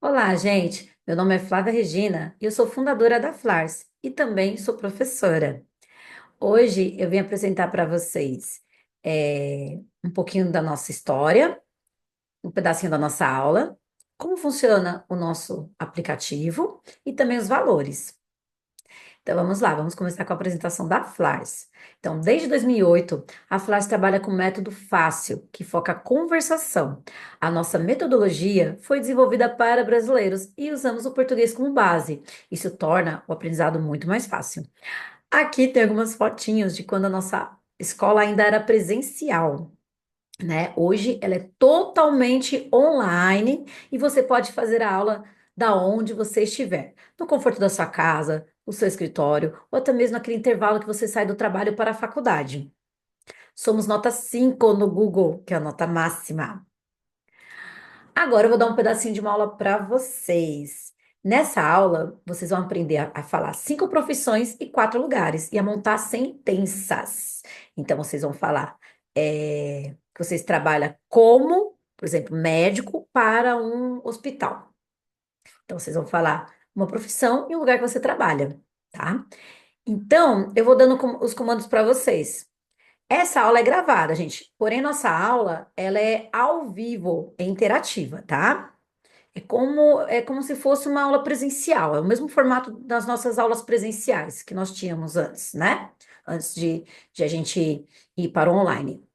Olá, gente. Meu nome é Flávia Regina e eu sou fundadora da Flars e também sou professora. Hoje eu vim apresentar para vocês um pouquinho da nossa história, um pedacinho da nossa aula, como funciona o nosso aplicativo e também os valores. Então vamos lá, vamos começar com a apresentação da Flars. Então, desde 2008, a Flars trabalha com método fácil, que foca a conversação. A nossa metodologia foi desenvolvida para brasileiros e usamos o português como base. Isso torna o aprendizado muito mais fácil. Aqui tem algumas fotinhos de quando a nossa escola ainda era presencial, né? Hoje ela é totalmente online e você pode fazer a aula da onde você estiver, no conforto da sua casa, no seu escritório, ou até mesmo naquele intervalo que você sai do trabalho para a faculdade. Somos nota 5 no Google, que é a nota máxima. Agora eu vou dar um pedacinho de uma aula para vocês. Nessa aula, vocês vão aprender a falar 5 profissões e 4 lugares e a montar sentenças. Então, vocês vão falar que vocês trabalham como, por exemplo, médico para um hospital. Então, vocês vão falar uma profissão e um lugar que você trabalha, tá? Então, eu vou dando os comandos para vocês. Essa aula é gravada, gente. Porém, nossa aula, ela é ao vivo, é interativa, tá? É como se fosse uma aula presencial, é o mesmo formato das nossas aulas presenciais que nós tínhamos antes, né? Antes de a gente ir para o online.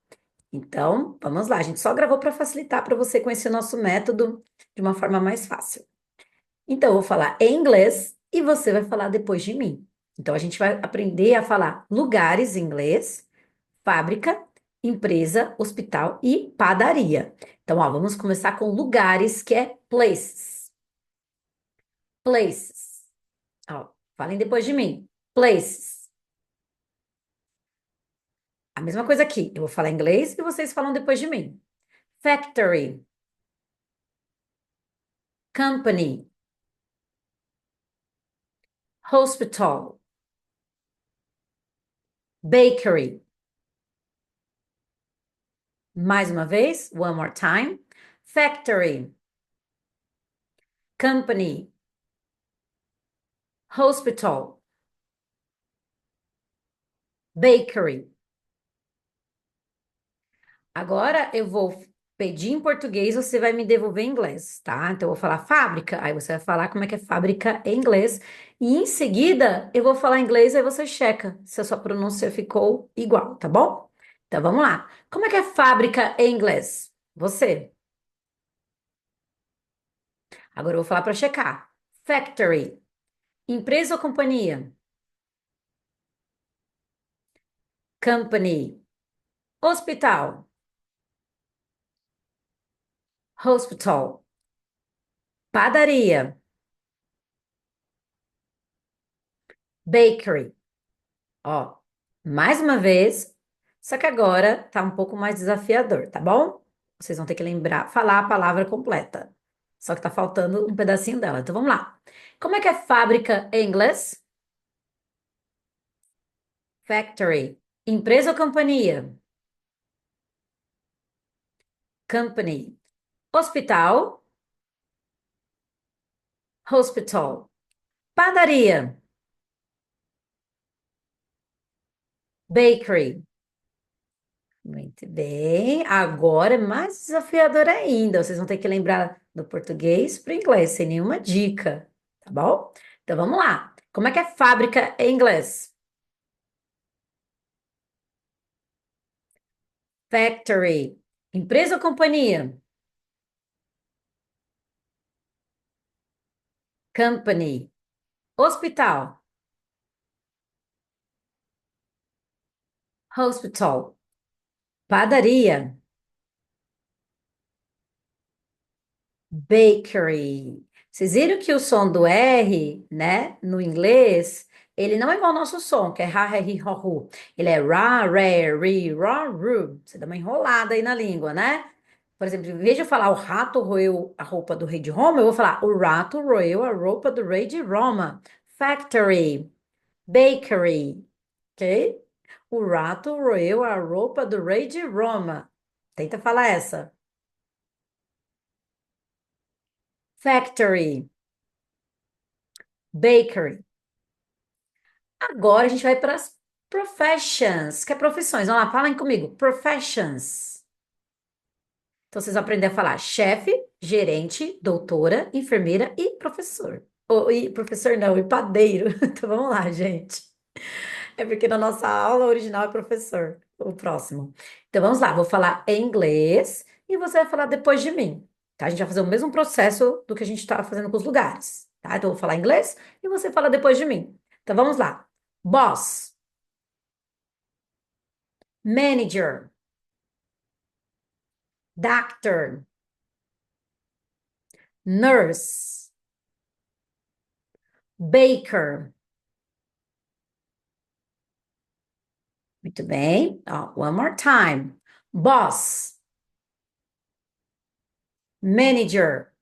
Então, vamos lá, a gente só gravou para facilitar para você conhecer o nosso método de uma forma mais fácil. Então, eu vou falar em inglês e você vai falar depois de mim. Então, a gente vai aprender a falar lugares em inglês, fábrica, empresa, hospital e padaria. Então, ó, vamos começar com lugares, que é places. Places. Ó, falem depois de mim. Places. A mesma coisa aqui. Eu vou falar inglês e vocês falam depois de mim. Factory, company, hospital, bakery. Mais uma vez, one more time. Factory, company, hospital, bakery. Agora eu vou pedir em português, você vai me devolver em inglês, tá? Então eu vou falar fábrica, aí você vai falar como é que é fábrica em inglês, e em seguida eu vou falar inglês, aí você checa se a sua pronúncia ficou igual, tá bom? Então vamos lá. Como é que é fábrica em inglês? Você. Agora eu vou falar para checar. Factory, empresa ou companhia? Company, hospital, hospital, padaria, bakery. Ó, mais uma vez, só que agora tá um pouco mais desafiador, tá bom? Vocês vão ter que lembrar, falar a palavra completa. Só que tá faltando um pedacinho dela. Então vamos lá. Como é que é fábrica em inglês? Factory. Empresa ou companhia? Company. Hospital? Hospital. Padaria? Bakery. Muito bem. Agora é mais desafiador ainda. Vocês vão ter que lembrar do português para o inglês, sem nenhuma dica, tá bom? Então vamos lá. Como é que é fábrica em inglês? Factory. Empresa ou companhia? Company. Hospital. Hospital. Padaria. Bakery. Vocês viram que o som do R, né, no inglês, ele não é igual ao nosso som, que é ha, he, hi, ho, hu. Ele é ra, re, ri, ra, ru. Você dá uma enrolada aí na língua, né? Por exemplo, em vez de eu falar o rato roeu a roupa do rei de Roma, eu vou falar o rato roeu a roupa do rei de Roma. Factory, bakery, ok? O rato roeu a roupa do rei de Roma. Tenta falar essa. factory, bakery. Agora a gente vai para as professions, que é profissões. Vamos lá, falem comigo. Professions. Então vocês vão aprender a falar chefe, gerente, doutora, enfermeira e professor. E professor não, e padeiro. Então vamos lá, gente. É porque na nossa aula original é professor, o próximo. Então vamos lá, vou falar em inglês e você vai falar depois de mim, tá? A gente vai fazer o mesmo processo do que a gente estava fazendo com os lugares, tá? Então eu vou falar em inglês e você fala depois de mim. Então vamos lá. Boss, manager, doctor, nurse, baker. Muito bem. Ó, one more time. Boss, manager,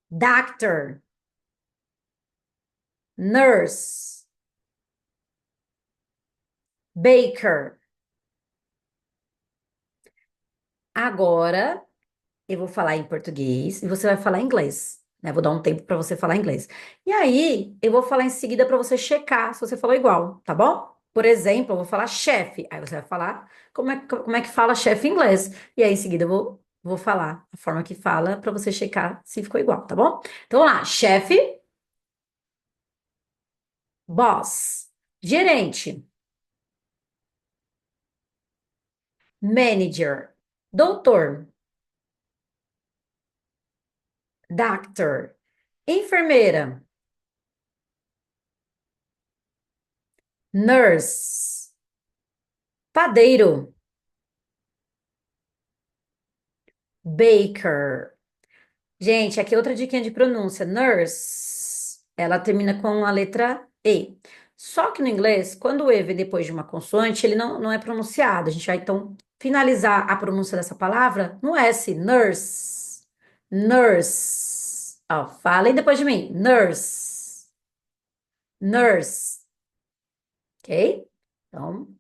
doctor, nurse, baker. Agora eu vou falar em português e você vai falar em inglês, né? Vou dar um tempo para você falar inglês. E aí, eu vou falar em seguida para você checar se você falou igual, tá bom? Por exemplo, eu vou falar chefe. Aí você vai falar como é que fala chefe em inglês. E aí, em seguida, vou falar a forma que fala para você checar se ficou igual, tá bom? Então, vamos lá. Chefe, boss, gerente, manager, doutor, doctor, enfermeira, nurse, padeiro, baker. Gente, aqui é outra diquinha de pronúncia. Nurse, ela termina com a letra E. Só que no inglês, quando o E vem depois de uma consoante, ele não é pronunciado. A gente vai então finalizar a pronúncia dessa palavra no S. Nurse. Nurse. Ó, falem depois de mim. Nurse. Nurse. Ok? Então,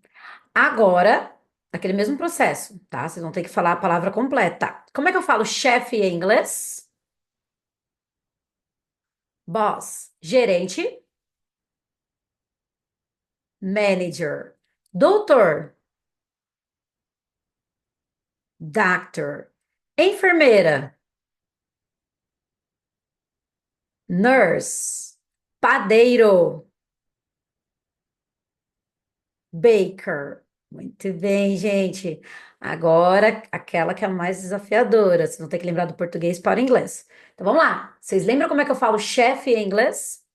agora, aquele mesmo processo, tá? Vocês vão ter que falar a palavra completa. Como é que eu falo chefe em inglês? Boss, gerente, manager, doutor, doctor, enfermeira, nurse, padeiro, baker. Muito bem, gente. Agora, aquela que é a mais desafiadora. Vocês vão ter que lembrar do português para o inglês. Então, vamos lá. Vocês lembram como é que eu falo chefe em inglês?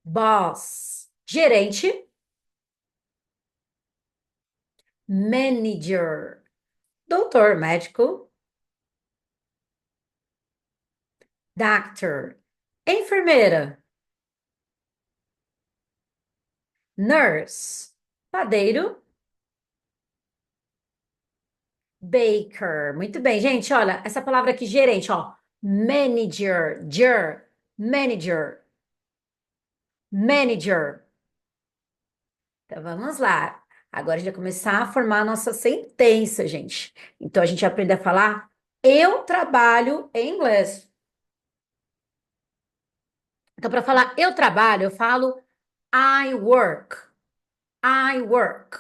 Boss, gerente, manager, doutor, médico, doctor, enfermeira, nurse, padeiro, baker. Muito bem, gente. Olha, essa palavra aqui, gerente, ó. Manager, manager, manager. Então vamos lá. Agora a gente vai começar a formar a nossa sentença, gente. Então a gente vai aprender a falar eu trabalho em inglês. Então, para falar eu trabalho, eu falo I work. I work.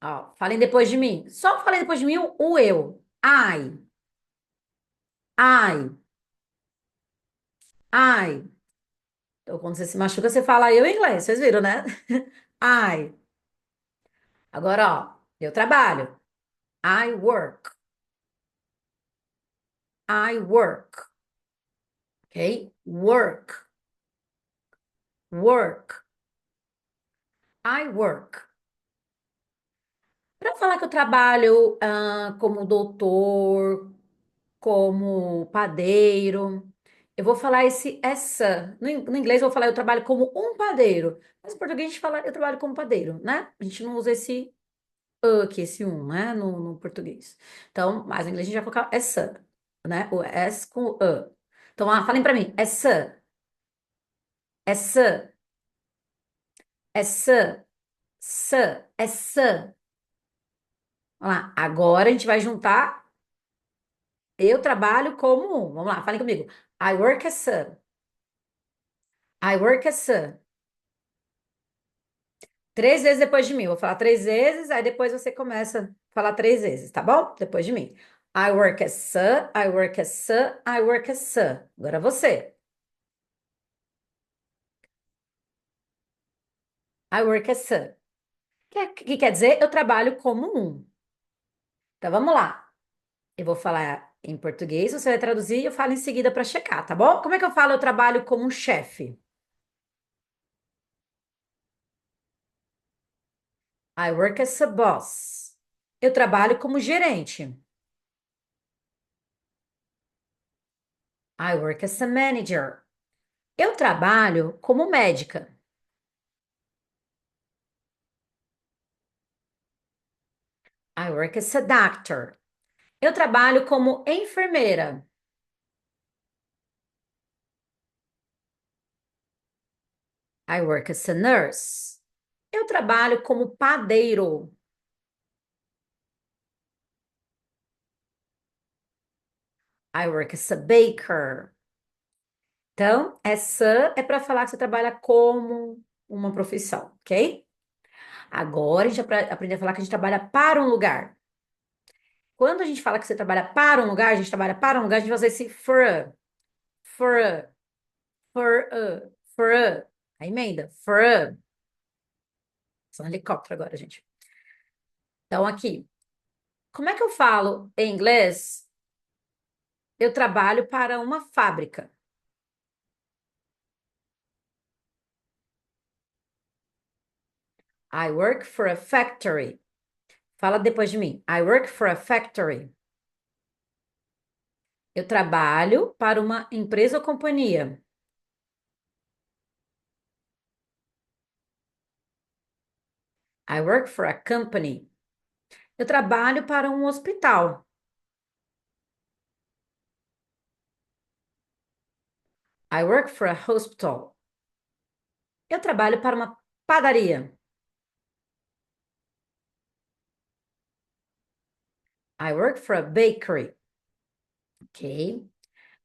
Ó, falem depois de mim. Só falem depois de mim o eu. I, I. Então, quando você se machuca, você fala eu em inglês. Vocês viram, né? I. Agora, ó, eu trabalho. I work. I work. Ok? Work. Work. I work. Para falar que eu trabalho como doutor, como padeiro. Eu vou falar esse essa. No inglês eu vou falar eu trabalho como um padeiro. Mas em português a gente fala eu trabalho como padeiro, né? A gente não usa esse aqui, esse um, né? No português. Então, mas no inglês a gente vai colocar essa, né? O S com o A. Então, falem pra mim. Essa, essa. Vamos lá. Agora a gente vai juntar Eu trabalho como um. Vamos lá, falem comigo. I work as a. I work as a. Três vezes depois de mim. Vou falar três vezes, aí depois você começa a falar três vezes, tá bom? Depois de mim. I work as a, I work as a, I work as a. Agora você. I work as a. Que quer dizer eu trabalho como um. Então vamos lá. Eu vou falar em português, você vai traduzir e eu falo em seguida para checar, tá bom? Como é que eu falo eu trabalho como um chefe? I work as a boss. Eu trabalho como gerente. I work as a manager. Eu trabalho como médica. I work as a doctor. Eu trabalho como enfermeira. I work as a nurse. Eu trabalho como padeiro. I work as a baker. Então, essa é para falar que você trabalha como uma profissão, ok? Agora a gente aprende a falar que a gente trabalha para um lugar. Quando a gente fala que você trabalha para um lugar, a gente trabalha para um lugar, a gente vai usar esse for, for. A emenda, for. São helicóptero agora, gente. Então, aqui. Como é que eu falo em inglês? Eu trabalho para uma fábrica. I work for a factory. Fala depois de mim. I work for a factory. Eu trabalho para uma empresa ou companhia. I work for a company. Eu trabalho para um hospital. I work for a hospital. Eu trabalho para uma padaria. I work for a bakery. Ok?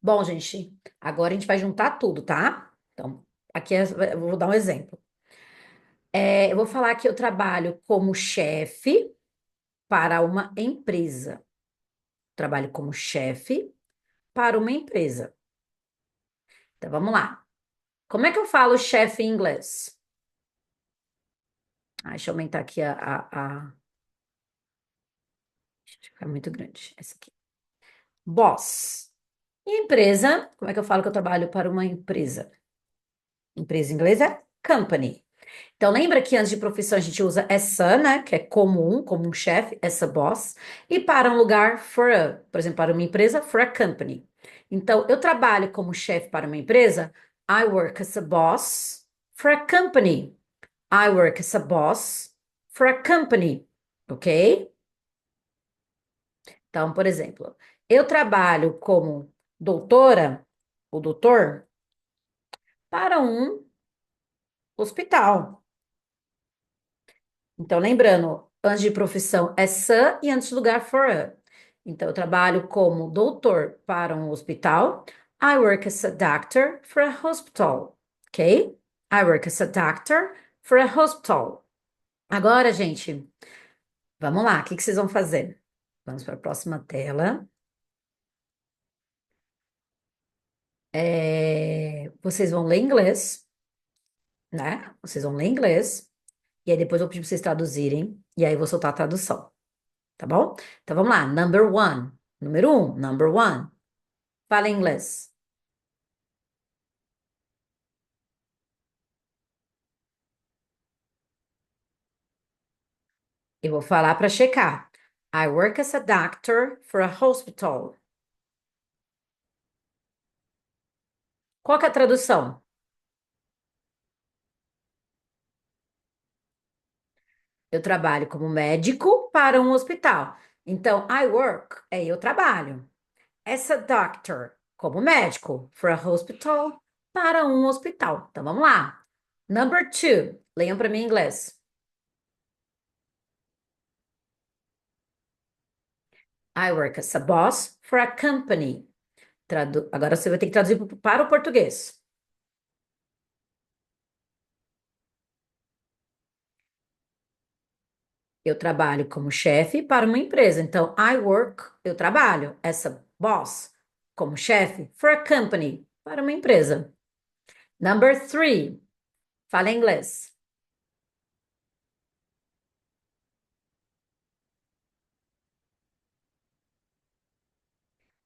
Bom, gente, agora a gente vai juntar tudo, tá? Então, aqui eu vou dar um exemplo. Eu vou falar que eu trabalho como chefe para uma empresa. Trabalho como chefe para uma empresa. Então, vamos lá. Como é que eu falo chefe em inglês? Deixa eu aumentar aqui Deixa eu ficar muito grande. Essa aqui. Boss. E empresa, como é que eu falo que eu trabalho para uma empresa? Empresa em inglês é company. Então, lembra que antes de profissão a gente usa essa, né? Que é comum, como um chefe, essa boss. E para um lugar, por exemplo, para uma empresa, for a company. Então, eu trabalho como chefe para uma empresa. I work as a boss for a company. I work as a boss for a company. Ok? Então, por exemplo, eu trabalho como doutora, ou doutor, para um hospital. Então, lembrando, antes de profissão é sir e antes de lugar for a. Então, eu trabalho como doutor para um hospital. I work as a doctor for a hospital. Ok? I work as a doctor for a hospital. Agora, gente, vamos lá. O que que vocês vão fazer? Vamos para a próxima tela. Vocês vão ler inglês, né? Vocês vão ler inglês. E aí depois eu vou pedir para vocês traduzirem. E aí eu vou soltar a tradução. Tá bom? Então vamos lá. Number one. Número um. Number one. Fala em inglês. Eu vou falar para checar. I work as a doctor for a hospital. Qual que é a tradução? Eu trabalho como médico para um hospital. Então, I work é eu trabalho. As a doctor, como médico, for a hospital, para um hospital. Então, vamos lá. Number two. Leiam para mim em inglês. I work as a boss for a company. Agora você vai ter que traduzir para o português. Eu trabalho como chefe para uma empresa. Então, I work, eu trabalho, essa boss, como chefe, for a company, para uma empresa. Number three, fala em inglês.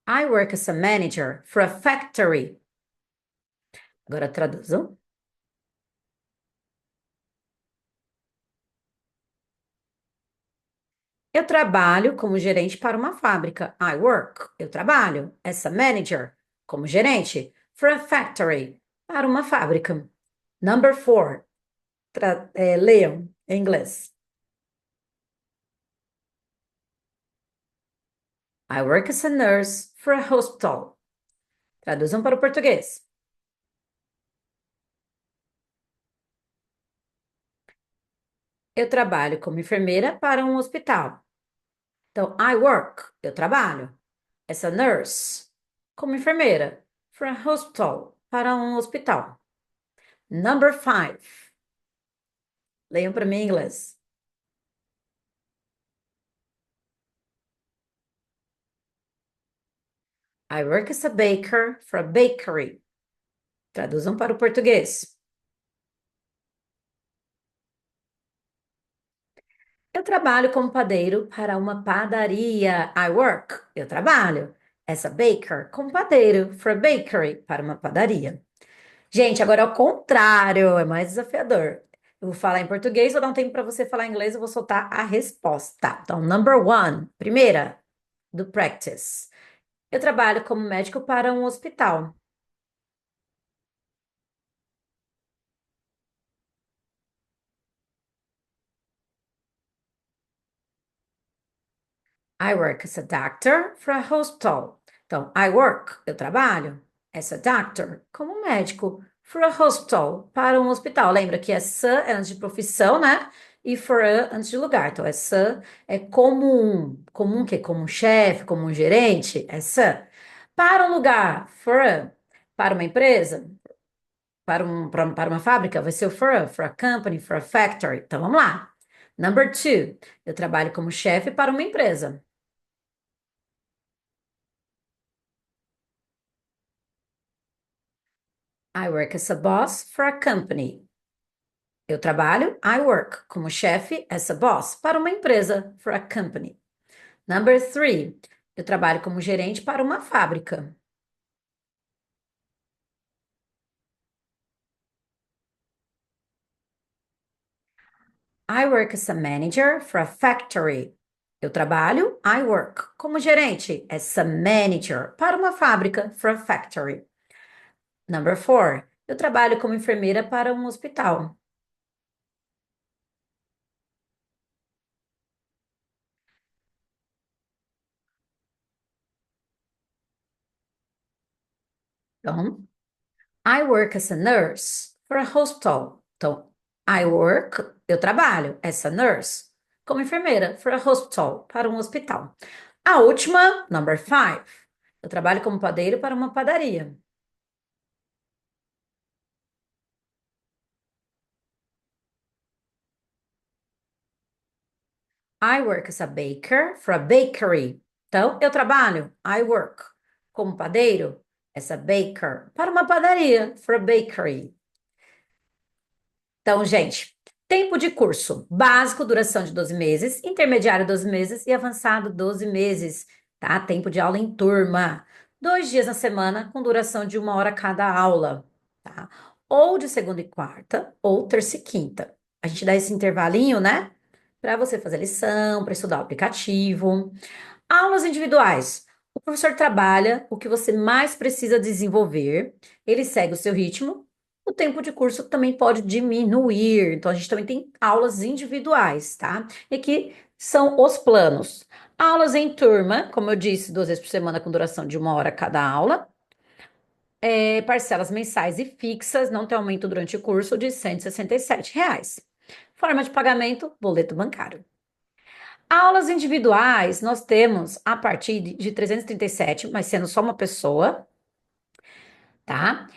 I work as a manager for a factory. Agora traduzo. Eu trabalho como gerente para uma fábrica. I work. Eu trabalho as a manager, como gerente, for a factory, para uma fábrica. Number four, leiam em inglês. I work as a nurse for a hospital. Traduzam para o português. Eu trabalho como enfermeira para um hospital. Então, I work, eu trabalho. As a nurse, como enfermeira, for a hospital, para um hospital. Number five. Leiam para mim em inglês. I work as a baker for a bakery. Traduzam para o português. Eu trabalho como padeiro para uma padaria. I work. Eu trabalho. As a baker, como padeiro for a bakery, para uma padaria. Gente, agora é o contrário, é mais desafiador. Eu vou falar em português, vou dar um tempo para você falar em inglês, eu vou soltar a resposta. Então, number one, primeira, do practice. Eu trabalho como médico para um hospital. I work as a doctor for a hospital. Então, I work, eu trabalho, as a doctor, como médico, for a hospital, para um hospital. Lembra que essa é antes de profissão, né? E for a antes de lugar. Então, essa é comum. Comum que é como um chefe, como um gerente, essa. Para um lugar, for a. Para uma empresa, para uma fábrica, vai ser o for a company, for a factory. Então, vamos lá. Number two, eu trabalho como chefe para uma empresa. I work as a boss for a company. Eu trabalho, I work, como chefe, as a boss, para uma empresa, for a company. Number three, eu trabalho como gerente para uma fábrica. I work as a manager for a factory. Eu trabalho, I work, como gerente, as a manager, para uma fábrica, for a factory. Number four, eu trabalho como enfermeira para um hospital. Então, I work as a nurse for a hospital. Então, I work, eu trabalho, as a nurse, como enfermeira for a hospital, para um hospital. A última, number five, eu trabalho como padeiro para uma padaria. I work as a baker for a bakery. Então, eu trabalho, I work, como padeiro, as a baker, para uma padaria, for a bakery. Então, gente, tempo de curso: básico, duração de 12 meses, intermediário 12 meses e avançado 12 meses, tá? Tempo de aula em turma: 2 dias na semana, com duração de 1 hora cada aula, tá? Ou de segunda e quarta, ou terça e quinta. A gente dá esse intervalinho, né? Para você fazer lição, para estudar o aplicativo. Aulas individuais. O professor trabalha o que você mais precisa desenvolver, ele segue o seu ritmo. O tempo de curso também pode diminuir, então a gente também tem aulas individuais, tá? E aqui são os planos. Aulas em turma, como eu disse, 2 vezes por semana com duração de 1 hora cada aula. Parcelas mensais e fixas, não tem aumento durante o curso, de R$ 167. Forma de pagamento, boleto bancário. Aulas individuais, nós temos a partir de 337, mas sendo só uma pessoa, tá?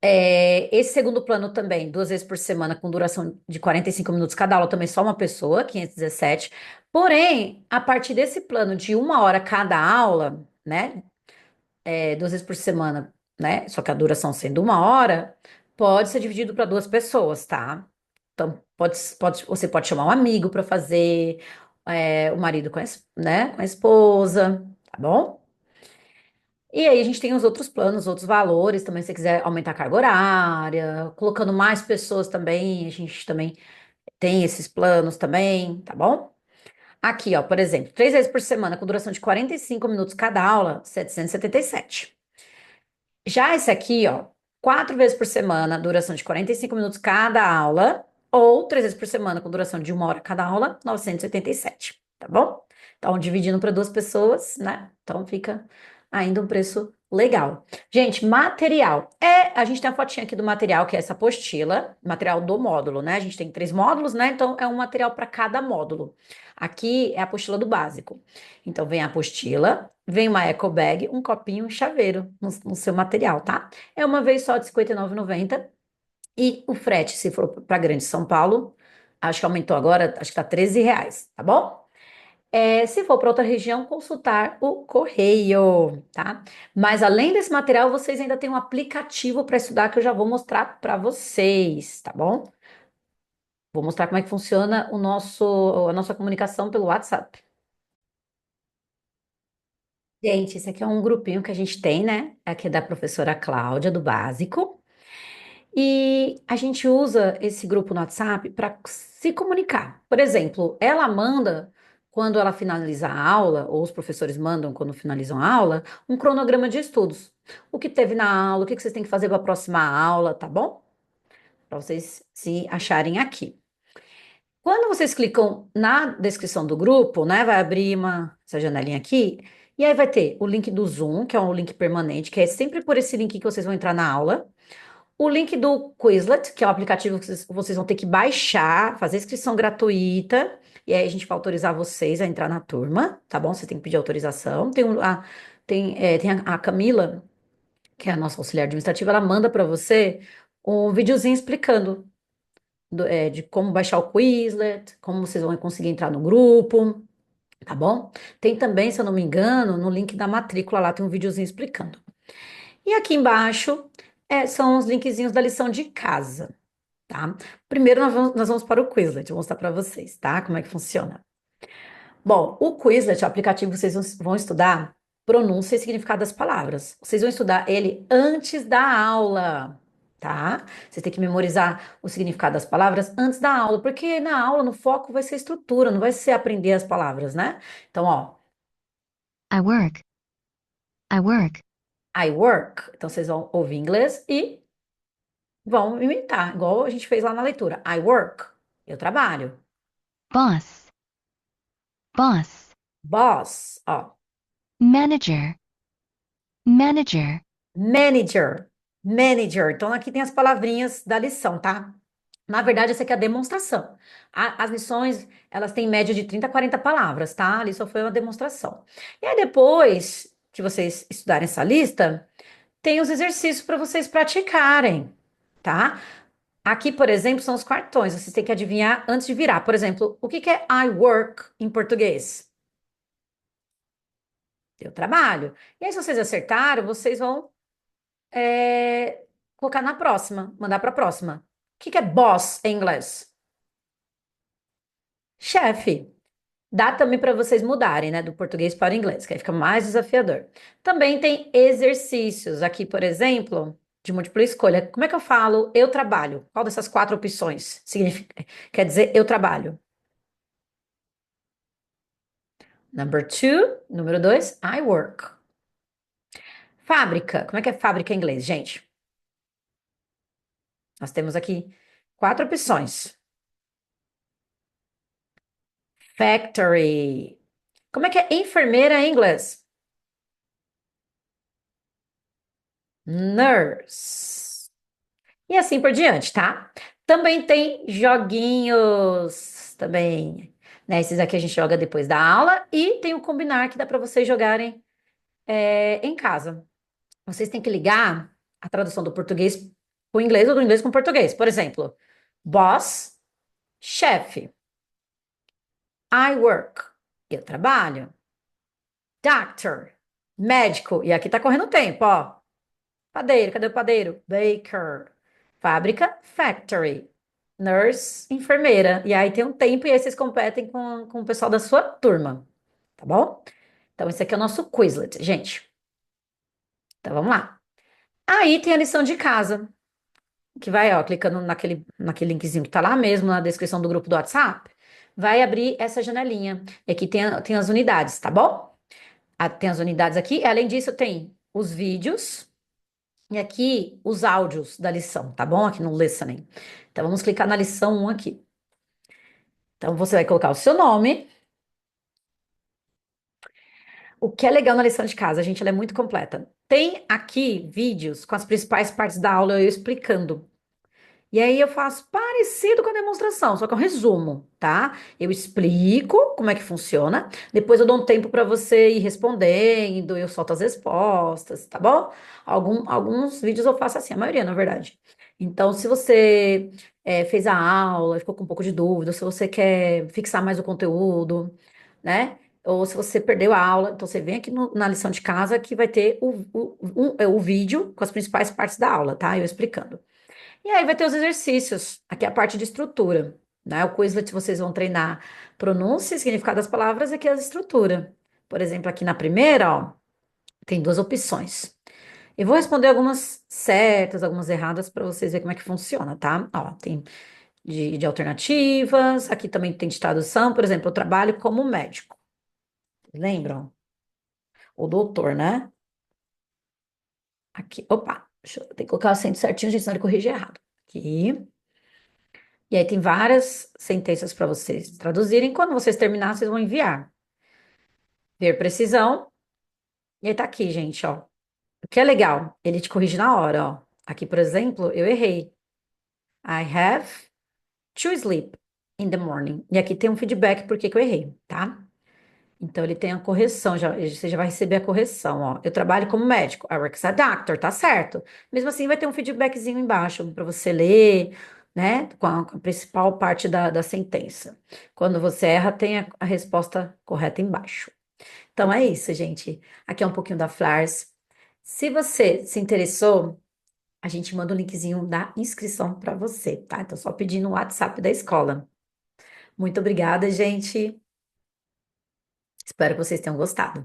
Esse segundo plano também, 2 vezes por semana, com duração de 45 minutos cada aula, também só uma pessoa, 517. Porém, a partir desse plano de 1 hora cada aula, né? 2 vezes por semana, né? Só que a duração sendo 1 hora, pode ser dividido para duas pessoas, tá? Então, você pode chamar um amigo para fazer, o marido né, com a esposa, tá bom? E aí a gente tem os outros planos, outros valores também, se você quiser aumentar a carga horária, colocando mais pessoas também, a gente também tem esses planos também, tá bom? Aqui, ó, por exemplo, 3 vezes por semana, com duração de 45 minutos cada aula, 777. Já esse aqui, ó, 4 vezes por semana, duração de 45 minutos cada aula, ou 3 vezes por semana, com duração de 1 hora cada aula, 987, tá bom? Então, dividindo para duas pessoas, né? Então, fica ainda um preço legal. Gente, material. A gente tem a fotinha aqui do material, que é essa apostila, material do módulo, né? A gente tem 3 módulos, né? Então, é um material para cada módulo. Aqui é a apostila do básico. Então, vem a apostila, vem uma eco bag, um copinho e um chaveiro no seu material, tá? É uma vez só de R$ 59,90. E o frete, se for para Grande São Paulo, acho que aumentou agora, acho que tá R$ 13, tá bom? Se for para outra região, consultar o correio, tá? Mas além desse material, vocês ainda têm um aplicativo para estudar que eu já vou mostrar para vocês, tá bom? Vou mostrar como é que funciona a nossa comunicação pelo WhatsApp. Gente, esse aqui é um grupinho que a gente tem, né? Aqui é da professora Cláudia, do básico. E a gente usa esse grupo no WhatsApp para se comunicar. Por exemplo, ela manda, quando ela finaliza a aula, ou os professores mandam quando finalizam a aula, um cronograma de estudos. O que teve na aula, o que vocês têm que fazer para a próxima aula, tá bom? Para vocês se acharem aqui. Quando vocês clicam na descrição do grupo, né, vai abrir essa janelinha aqui, e aí vai ter o link do Zoom, que é um link permanente, que é sempre por esse link que vocês vão entrar na aula. O link do Quizlet, que é um aplicativo que vocês vão ter que baixar, fazer inscrição gratuita, e aí a gente vai autorizar vocês a entrar na turma, tá bom? Você tem que pedir autorização. Tem a Camila, que é a nossa auxiliar administrativa, ela manda para você um videozinho explicando de como baixar o Quizlet, como vocês vão conseguir entrar no grupo, tá bom? Tem também, se eu não me engano, no link da matrícula lá tem um videozinho explicando. E aqui embaixo são os linkzinhos da lição de casa, tá? Primeiro nós vamos para o Quizlet, vou mostrar para vocês, tá? Como é que funciona. Bom, o Quizlet, o aplicativo que vocês vão estudar pronúncia e significado das palavras. Vocês vão estudar ele antes da aula, tá? Você tem que memorizar o significado das palavras antes da aula, porque na aula, no foco vai ser estrutura, não vai ser aprender as palavras, né? Então, ó, I work. I work. I work. Então, vocês vão ouvir inglês e vão imitar, igual a gente fez lá na leitura. I work. Eu trabalho. Boss. Boss. Boss, ó. Manager. Manager. Manager. Manager. Então, aqui tem as palavrinhas da lição, tá? Na verdade, essa aqui é a demonstração. As lições, elas têm média de 30 a 40 palavras, tá? Ali só foi uma demonstração. E aí, depois que vocês estudarem essa lista, tem os exercícios para vocês praticarem, tá? Aqui, por exemplo, são os cartões. Vocês têm que adivinhar antes de virar. Por exemplo, o que que é I work em português? Eu trabalho. E aí, se vocês acertaram, vocês vão colocar na próxima, mandar para a próxima. O que que é boss em inglês? Chefe. Dá também para vocês mudarem, né, do português para o inglês, que aí fica mais desafiador. Também tem exercícios. Aqui, por exemplo, de múltipla escolha. Como é que eu falo eu trabalho? Qual dessas 4 opções quer dizer eu trabalho? Number two, número 2, I work. Fábrica. Como é que é fábrica em inglês, gente? Nós temos aqui 4 opções. Factory. Como é que é enfermeira em inglês? Nurse. E assim por diante, tá? Também tem joguinhos também. né? Esses aqui a gente joga depois da aula e tem o combinar que dá para vocês jogarem em casa. Vocês têm que ligar a tradução do português para o inglês ou do inglês com o português. Por exemplo, boss, chefe. I work. Eu trabalho. Doctor, médico. E aqui tá correndo o tempo, ó. Padeiro, cadê o padeiro? Baker. Fábrica, factory. Nurse, enfermeira. E aí tem um tempo e aí vocês competem com o pessoal da sua turma, tá bom? Então, esse aqui é o nosso Quizlet, gente. Então, vamos lá. Aí tem a lição de casa, que vai, ó, clicando naquele linkzinho que tá lá mesmo na descrição do grupo do WhatsApp, vai abrir essa janelinha. E aqui tem as unidades, tá bom? Tem as unidades aqui. Além disso, tem os vídeos e aqui os áudios da lição, tá bom? Aqui no listening. Então, vamos clicar na lição 1 aqui. Então, você vai colocar o seu nome. O que é legal na lição de casa, gente, ela é muito completa. Tem aqui vídeos com as principais partes da aula eu explicando. E aí eu faço parecido com a demonstração, só que é um resumo, tá? Eu explico como é que funciona, depois eu dou um tempo para você ir respondendo, eu solto as respostas, tá bom? Alguns vídeos eu faço assim, a maioria, na verdade. Então, se você fez a aula, ficou com um pouco de dúvida, se você quer fixar mais o conteúdo, né? Ou se você perdeu a aula, então você vem aqui na lição de casa que vai ter o vídeo com as principais partes da aula, tá? Eu explicando. E aí vai ter os exercícios, aqui é a parte de estrutura, né? O Quizlet vocês vão treinar pronúncia e significado das palavras, aqui é a estrutura. Por exemplo, aqui na primeira, ó, tem duas opções. Eu vou responder algumas certas, algumas erradas para vocês verem como é que funciona, tá? Ó, tem de alternativas, aqui também tem de tradução, por exemplo, eu trabalho como médico. Lembram? O doutor, né? Aqui, opa, deixa eu ter que colocar o acento certinho, gente, senão ele corrige errado. Aqui. E aí tem várias sentenças para vocês traduzirem. Quando vocês terminarem, vocês vão enviar. Ver precisão. E aí tá aqui, gente, ó. O que é legal, ele te corrige na hora, ó. Aqui, por exemplo, eu errei. I have to sleep in the morning. E aqui tem um feedback por que que eu errei, tá? Então ele tem a correção, você já vai receber a correção, ó. Eu trabalho como médico, I work as a doctor, tá certo. Mesmo assim, vai ter um feedbackzinho embaixo para você ler, né? Com a principal parte da sentença. Quando você erra, tem a resposta correta embaixo. Então é isso, gente. Aqui é um pouquinho da Flars. Se você se interessou, a gente manda o linkzinho da inscrição para você, tá? Então, só pedir no WhatsApp da escola. Muito obrigada, gente. Espero que vocês tenham gostado.